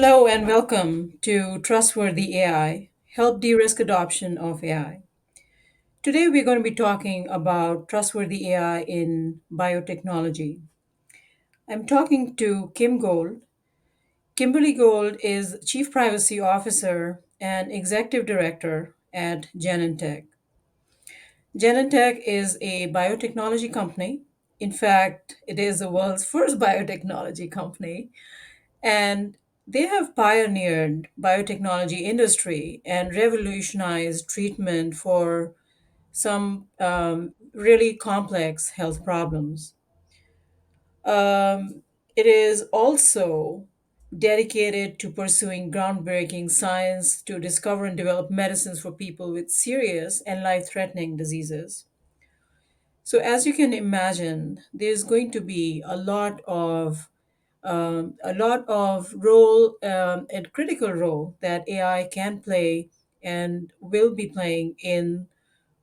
Hello and welcome to Trustworthy AI, help de-risk adoption of AI. Today we're going to be talking about trustworthy AI in biotechnology. I'm talking to Kim Gold. Kimberly Gold is Chief Privacy Officer and Executive Director at Genentech. Genentech is a biotechnology company. In fact, it is the world's first biotechnology company. And they have pioneered biotechnology industry and revolutionized treatment for some really complex health problems. It is also dedicated to pursuing groundbreaking science to discover and develop medicines for people with serious and life-threatening diseases. So, as you can imagine, there's going to be a lot of role and critical role that AI can play and will be playing in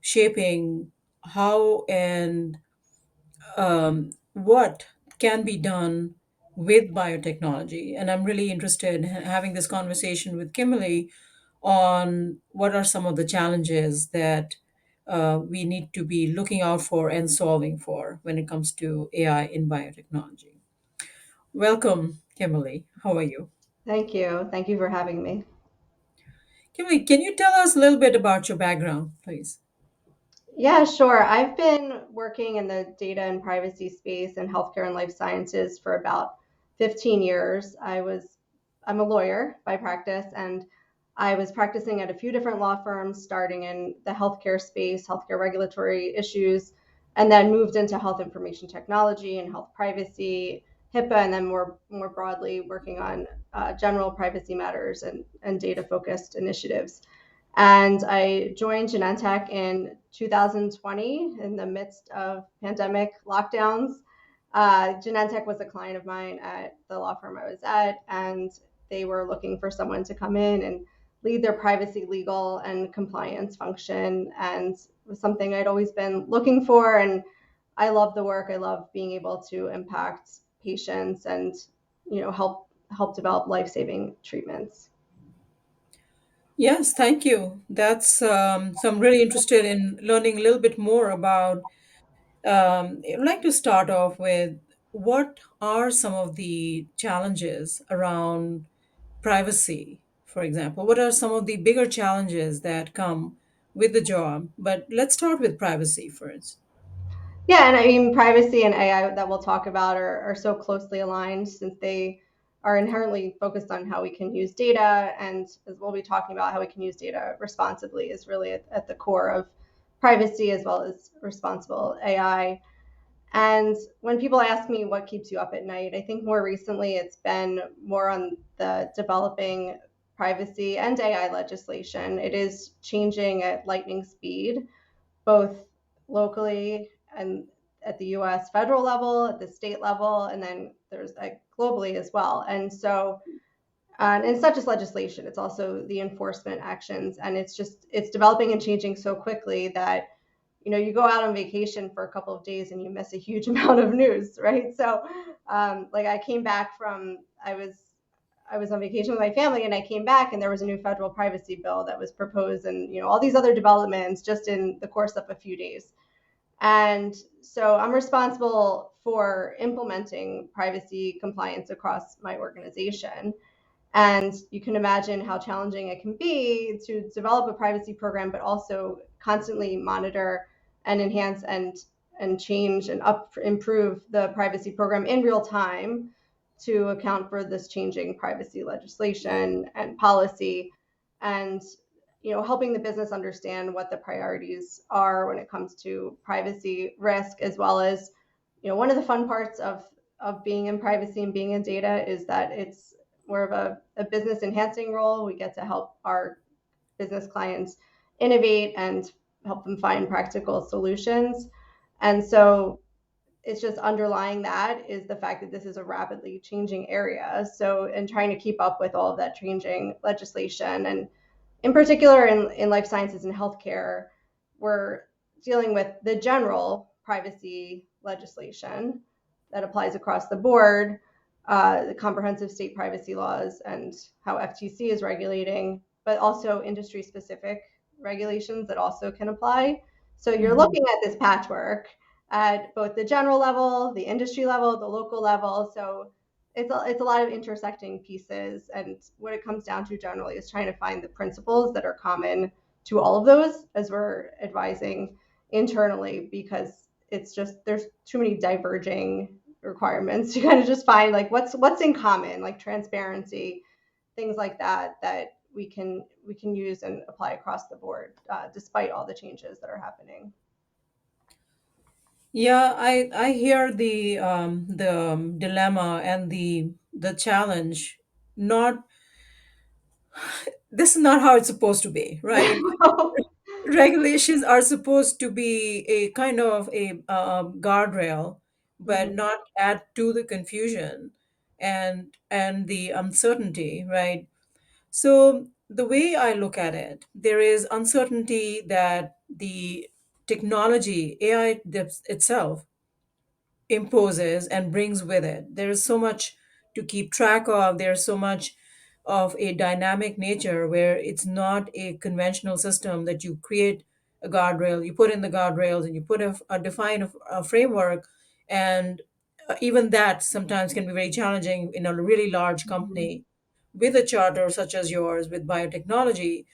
shaping how and what can be done with biotechnology. And I'm really interested in having this conversation with Kimberly on what are some of the challenges that we need to be looking out for and solving for when it comes to AI in biotechnology. Welcome, Kimberly. How are you? Thank you. Thank you for having me. Kimberly, can you tell us a little bit about your background, please? Yeah, sure. I've been working in the data and privacy space in healthcare and life sciences for about 15 years. I'm a lawyer by practice, and I was practicing at a few different law firms, starting in the healthcare space, healthcare regulatory issues, and then moved into health information technology and health privacy, HIPAA, and then more broadly working on general privacy matters and data focused initiatives. And I joined Genentech in 2020 in the midst of pandemic lockdowns. Genentech was a client of mine at the law firm I was at, and they were looking for someone to come in and lead their privacy, legal, and compliance function. And it was something I'd always been looking for. And I love the work. I love being able to impact patients and help develop life-saving treatments. Yes, thank you. So I'm really interested in learning a little bit more about. I'd like to start off with what are some of the challenges around privacy, for example? What are some of the bigger challenges that come with the job? But let's start with privacy first. Yeah, and I mean, privacy and AI that we'll talk about are so closely aligned since they are inherently focused on how we can use data. And as we'll be talking about, how we can use data responsibly is really at the core of privacy as well as responsible AI. And when people ask me what keeps you up at night, I think more recently it's been more on the developing privacy and AI legislation. It is changing at lightning speed, both locally and at the US federal level, at the state level, and then there's like globally as well. And so, and it's not just legislation, it's also the enforcement actions. And it's developing and changing so quickly that, you go out on vacation for a couple of days and you miss a huge amount of news, right? So, like I came back from, I was on vacation with my family and I came back and there was a new federal privacy bill that was proposed and all these other developments just in the course of a few days. And so I'm responsible for implementing privacy compliance across my organization. And you can imagine how challenging it can be to develop a privacy program, but also constantly monitor and enhance and change and improve the privacy program in real time to account for this changing privacy legislation and policy, and helping the business understand what the priorities are when it comes to privacy risk, as well as one of the fun parts of being in privacy and being in data is that it's more of a business enhancing role. We get to help our business clients innovate and help them find practical solutions. And so it's just underlying that is the fact that this is a rapidly changing area. So, and trying to keep up with all of that changing legislation, and in particular in life sciences and healthcare, we're dealing with the general privacy legislation that applies across the board. the comprehensive state privacy laws and how FTC is regulating, but also industry specific regulations that also can apply. So you're Mhm. looking at this patchwork at both the general level, the industry level, the local level. So it's a lot of intersecting pieces. And what it comes down to generally is trying to find the principles that are common to all of those as we're advising internally, because it's just there's too many diverging requirements. You kind of just find like what's in common, like transparency, things like that that we can use and apply across the board, despite all the changes that are happening. Yeah, I hear the dilemma and the challenge. Not This is not how it's supposed to be, right? Regulations are supposed to be a kind of a guardrail, but Mhm. not add to the confusion and the uncertainty, right? So the way I look at it, there is uncertainty that the technology, itself, imposes and brings with it. There is so much to keep track of. There's so much of a dynamic nature where it's not a conventional system that you create a guardrail, you put in the guardrails, and you put define a framework, and even that sometimes can be very challenging in a really large Mhm. company with a charter such as yours with biotechnology,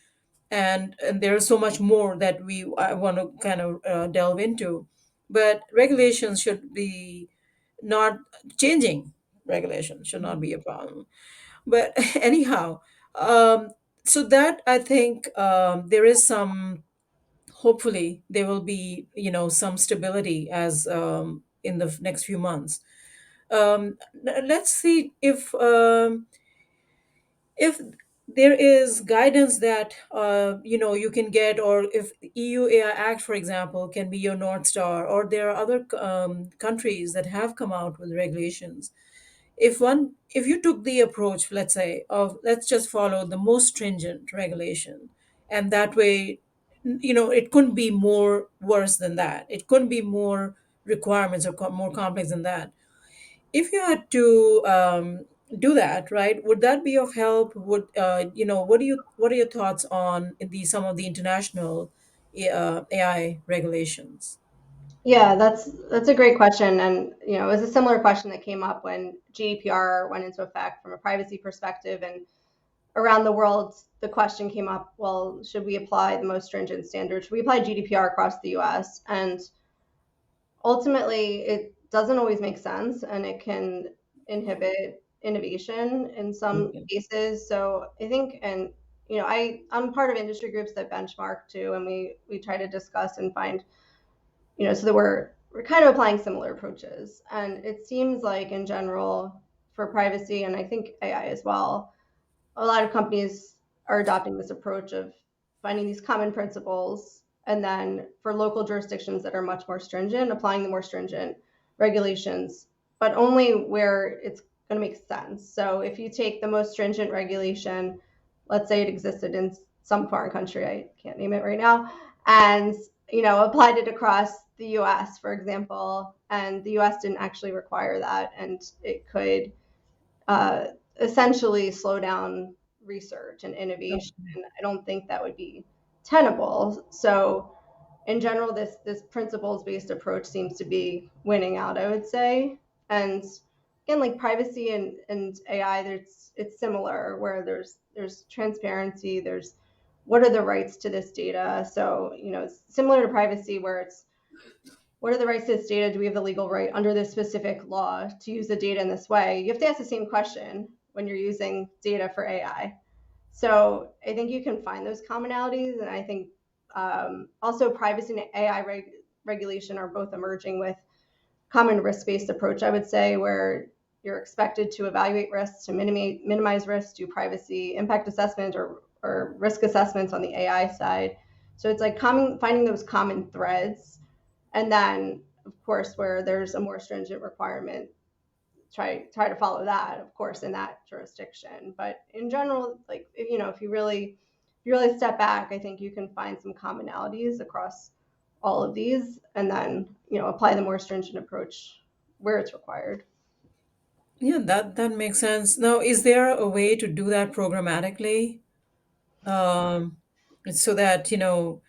and there's so much more that I want to kind of delve into. But regulations should be not changing. Regulations should not be a problem. But anyhow, um, so that I think there is some. Hopefully, there will be some stability as in the next few months. Let's see if there is guidance that you can get, or if EU AI Act, for example, can be your north star, or there are other countries that have come out with regulations. If you took the approach, let's say, of let's just follow the most stringent regulation, and that way, it couldn't be more worse than that. It couldn't be more requirements or more complex than that. If you had to do that, right, would that be of help? Would what are your thoughts on the some of the international AI regulations? Yeah, that's a great question, and it was a similar question that came up when GDPR went into effect from a privacy perspective, and around the world, the question came up: well, should we apply the most stringent standards? Should we apply GDPR across the U.S.? And ultimately, it doesn't always make sense, and it can inhibit innovation in some Okay. cases. So I think, and I'm part of industry groups that benchmark too, and we try to discuss and find, so that we're kind of applying similar approaches. And it seems like in general for privacy, and I think AI as well, a lot of companies are adopting this approach of finding these common principles, and then for local jurisdictions that are much more stringent, applying the more stringent regulations, but only where it's going to make sense. So if you take the most stringent regulation, let's say it existed in some foreign country, I can't name it right now, and applied it across the US, for example, and the US didn't actually require that, and it could uh, essentially slow down research and innovation. And I don't think that would be tenable. So in general, this principles based approach seems to be winning out, I would say. And again, like privacy and AI, it's similar where there's transparency, there's what are the rights to this data. So it's similar to privacy where it's what are the rights to this data? Do we have the legal right under this specific law to use the data in this way? You have to ask the same question when you're using data for AI. So I think you can find those commonalities, and I think also privacy and AI regulation are both emerging with common risk-based approach. I would say where you're expected to evaluate risks, to minimize risks, do privacy impact assessment or risk assessments on the AI side. So it's like finding those common threads, and then of course where there's a more stringent requirement, try to follow that, of course, in that jurisdiction. But in general, like if you really step back, I think you can find some commonalities across all of these, and then apply the more stringent approach where it's required. Yeah, that makes sense. Now, is there a way to do that programmatically? Um, so that, so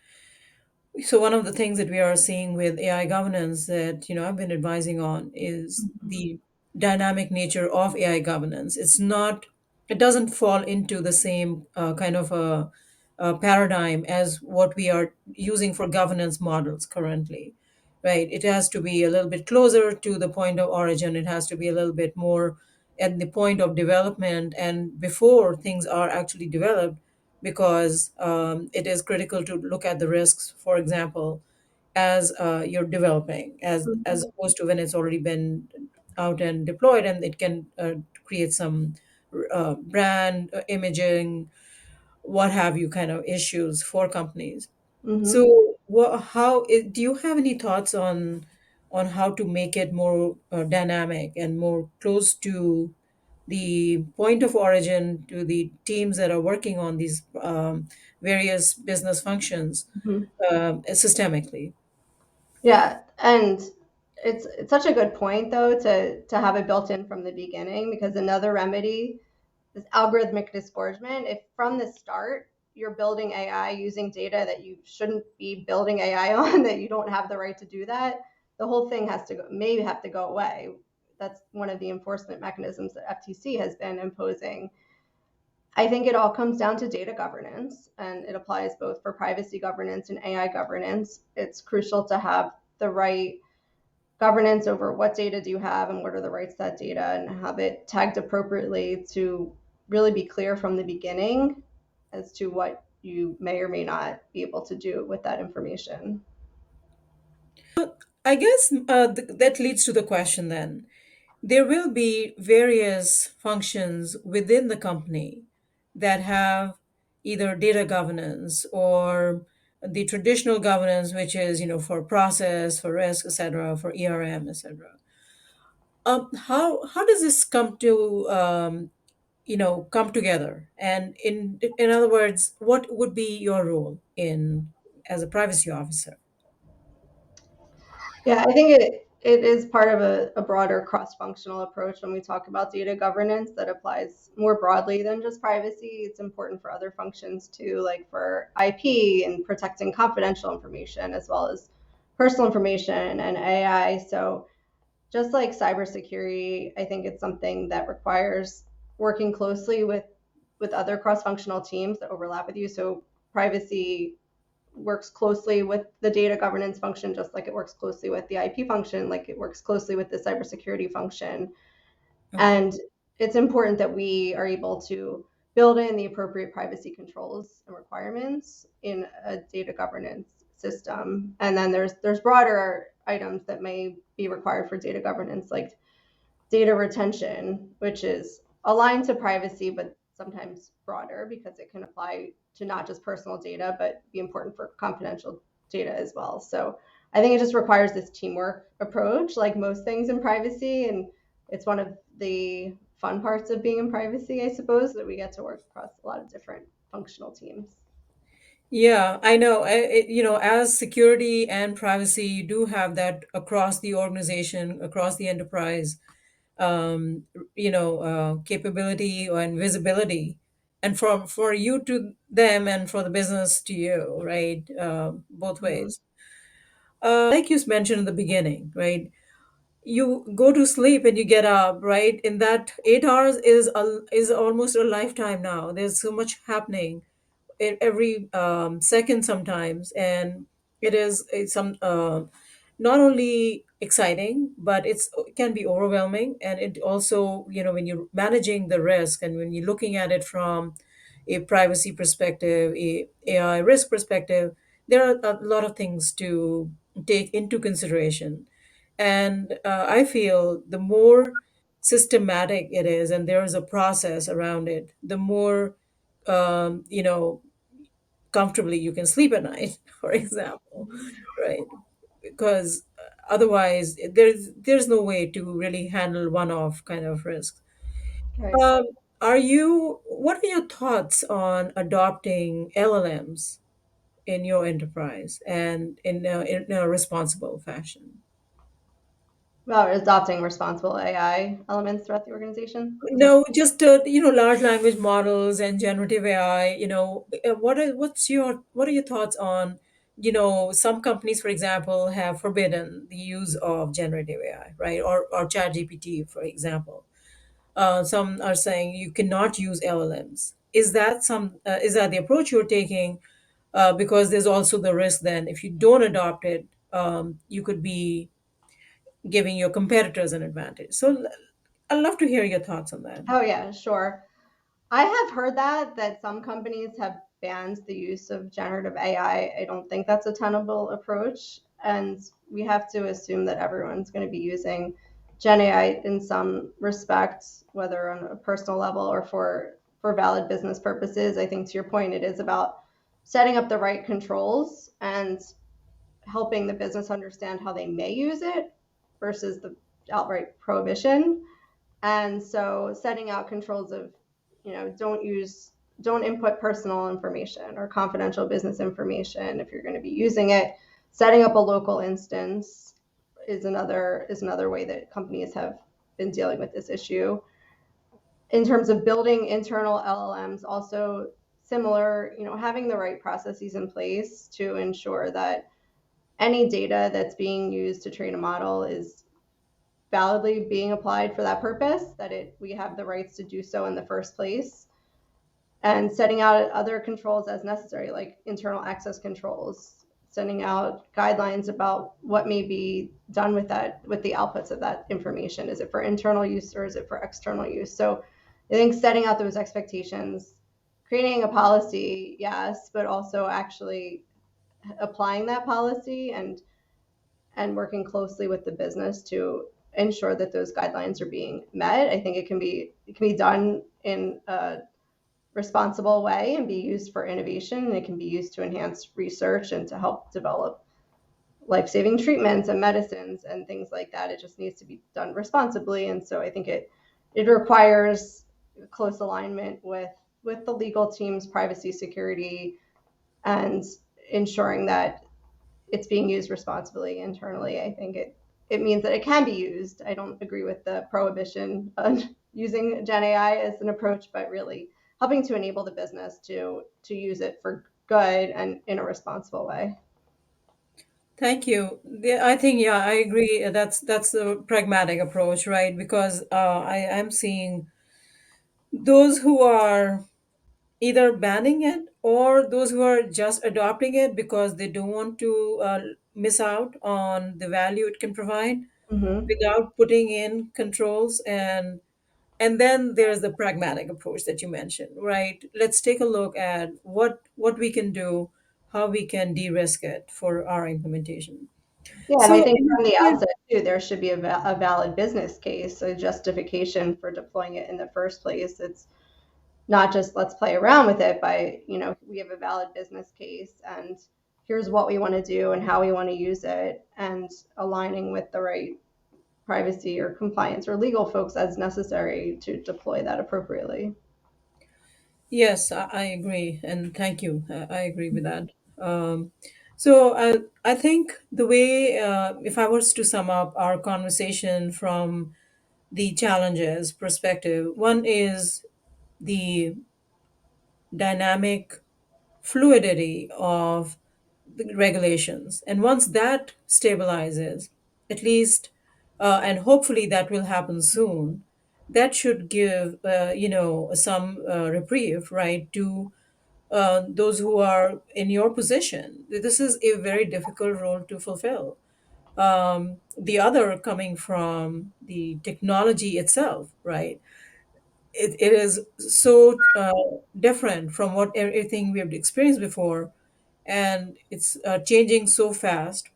one of the things that we are seeing with AI governance that, I've been advising on is the dynamic nature of AI governance. It doesn't fall into the same kind of a paradigm as what we are using for governance models currently, right? It has to be a little bit closer to the point of origin. It has to be a little bit more at the point of development and before things are actually developed, because it is critical to look at the risks, for example, as you're developing, as Mhm. opposed to when it's already been out and deployed, and it can create some brand imaging, what have you, kind of issues for companies. Mhm. So, do you have any thoughts on how to make it more dynamic and more close to the point of origin, to the teams that are working on these various business functions Mhm. systemically? Yeah, and it's such a good point though to have it built in from the beginning, because another remedy is algorithmic disgorgement. If from the start you're building AI using data that you shouldn't be building AI on, that you don't have the right to do that, the whole thing has to go, maybe have to go away. That's one of the enforcement mechanisms that FTC has been imposing. I think it all comes down to data governance, and it applies both for privacy governance and AI governance. It's crucial to have the right governance over what data do you have and what are the rights to that data, and have it tagged appropriately to really be clear from the beginning as to what you may or may not be able to do with that information. I guess that leads to the question then. There will be various functions within the company that have either data governance or the traditional governance, which is, for process, for risk, etc., for ERM, etc. How does this come together? And in other words, what would be your role in as a privacy officer? Yeah, I think it is part of a broader cross-functional approach when we talk about data governance that applies more broadly than just privacy. It's important for other functions too, like for IP and protecting confidential information, as well as personal information and AI. So just like cybersecurity, I think it's something that requires working closely with other cross-functional teams that overlap with you. So privacy works closely with the data governance function, just like it works closely with the IP function, like it works closely with the cybersecurity function. Okay. And it's important that we are able to build in the appropriate privacy controls and requirements in a data governance system. And then there's broader items that may be required for data governance, like data retention, which is aligned to privacy, but sometimes broader because it can apply to not just personal data, but be important for confidential data as well. So I think it just requires this teamwork approach, like most things in privacy. And it's one of the fun parts of being in privacy, I suppose, that we get to work across a lot of different functional teams. Yeah, I know. As security and privacy, you do have that across the organization, across the enterprise, capability and visibility, and from for you to them and for the business to you, right? Both Mhm. ways. Like you mentioned in the beginning, right? You go to sleep and you get up, right? In that 8 hours is almost a lifetime now. There's so much happening every second sometimes, and it's some not only exciting, but it can be overwhelming. And it also, when you're managing the risk and when you're looking at it from a privacy perspective, a AI risk perspective, there are a lot of things to take into consideration. And I feel the more systematic it is and there is a process around it, the more um, you know comfortably you can sleep at night, for example, right? Because otherwise there's no way to really handle one-off kind of risks. Right. um, what are your thoughts on adopting LLMs in your enterprise and in a responsible fashion? about adopting responsible AI elements throughout the organization. Is that? No, just large language models and generative AI. What are your thoughts on, some companies, for example, have forbidden the use of generative AI, right? Or ChatGPT, for example. Some are saying you cannot use LLMs. Is that the approach you're taking? Because there's also the risk then if you don't adopt it, you could be giving your competitors an advantage. So I'd love to hear your thoughts on that. Oh yeah, sure. I have heard that some companies have banned the use of generative AI. I don't think that's a tenable approach, and we have to assume that everyone's going to be using Gen AI in some respect, whether on a personal level or for valid business purposes. I think to your point, it is about setting up the right controls and helping the business understand how they may use it versus the outright prohibition. And so setting out controls of, don't input personal information or confidential business information if you're going to be using it. Setting up a local instance is another way that companies have been dealing with this issue. In terms of building internal LLMs, also similar, having the right processes in place to ensure that any data that's being used to train a model is validly being applied for that purpose, that we have the rights to do so in the first place, and setting out other controls as necessary, like internal access controls, sending out guidelines about what may be done with the outputs of that information. Is it for internal use or is it for external use? So I think setting out those expectations, creating a policy, yes, but also actually applying that policy and working closely with the business to ensure that those guidelines are being met. I think it can be done in a responsible way and be used for innovation, and it can be used to enhance research and to help develop life-saving treatments and medicines and things like that. It just needs to be done responsibly, and so I think it requires close alignment with the legal team's privacy, security, and ensuring that it's being used responsibly internally. I think it means that it can be used. I don't agree with the prohibition on using Gen AI as an approach, but really helping to enable the business to use it for good and in a responsible way. Thank you. I think, yeah, I agree. That's the pragmatic approach, right? Because I am seeing those who are either banning it or those who are just adopting it because they don't want to miss out on the value it can provide Mm-hmm. without putting in controls. And then there's the pragmatic approach that you mentioned, right? Let's take a look at what we can do, how we can de-risk it for our implementation. Yeah, and I So think in from the addition, outset too, there should be a valid business case, a justification for deploying it in the first place. It's not just let's play around with it, by we have a valid business case and here's what we want to do and how we want to use it, and aligning with the right privacy or compliance or legal folks as necessary to deploy that appropriately. yes, I agree, and thank you. I agree with that. Um, so I think the way, if I was to sum up our conversation from the challenges perspective, one is the dynamic fluidity of the regulations. And once that stabilizes, at least, and hopefully that will happen soon, that should give, some reprieve, right, to those who are in your position. This is a very difficult role to fulfill. The other coming from the technology itself, right? It is so different from what everything we have experienced before, and it's changing so fast.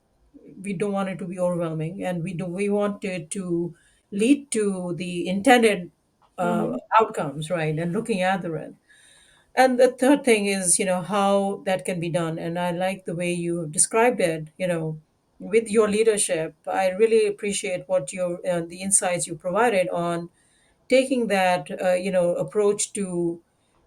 We don't want it to be overwhelming, and we want it to lead to the intended Mm-hmm. outcomes, right? And looking at the end. And the third thing is, how that can be done. And I like the way you have described it, with your leadership. I really appreciate what the insights you provided on taking that approach to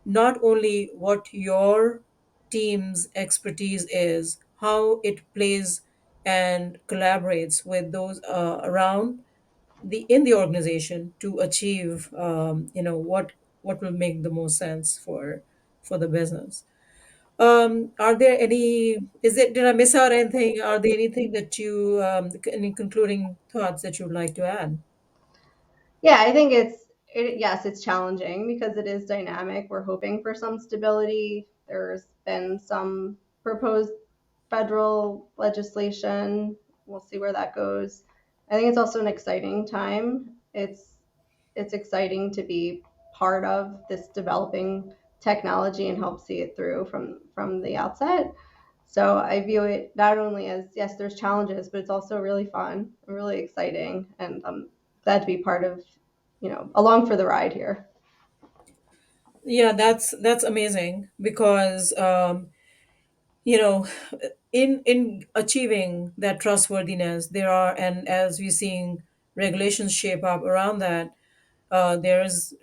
not only what your team's expertise is, how it plays and collaborates with those around, the organization to achieve what will make the most sense for the business. Are there any? Is it? Did I miss out anything? Are there anything that you any concluding thoughts that you'd like to add? Yeah, I think yes, it's challenging because it is dynamic. We're hoping for some stability. There's been some proposed federal legislation. We'll see where that goes. I think it's also an exciting time. It's exciting to be part of this developing technology and help see it through from the outset. So I view it not only as, yes, there's challenges, but it's also really fun, really exciting, and I'm glad to be part of, along for the ride here. Yeah, that's amazing because you know in achieving that trustworthiness, there are, and as we're seeing regulations shape up around that, there's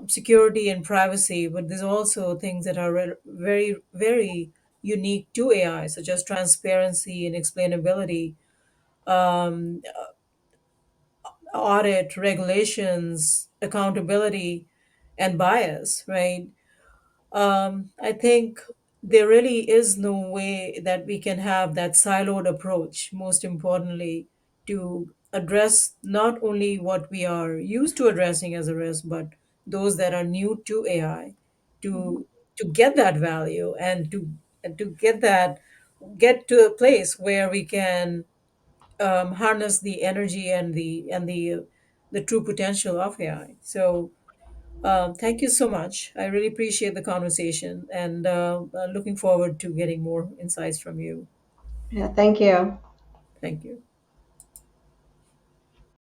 security and privacy, but there's also things that are very, very unique to AI, such as transparency and explainability, um, audit, regulations, accountability, and bias, right? I think there really is no way that we can have that siloed approach, most importantly, to address not only what we are used to addressing as a risk, but those that are new to AI, to get that value and to get to a place where we can harness the energy and the true potential of AI. So thank you so much. I really appreciate the conversation and looking forward to getting more insights from you. Yeah, thank you. Thank you.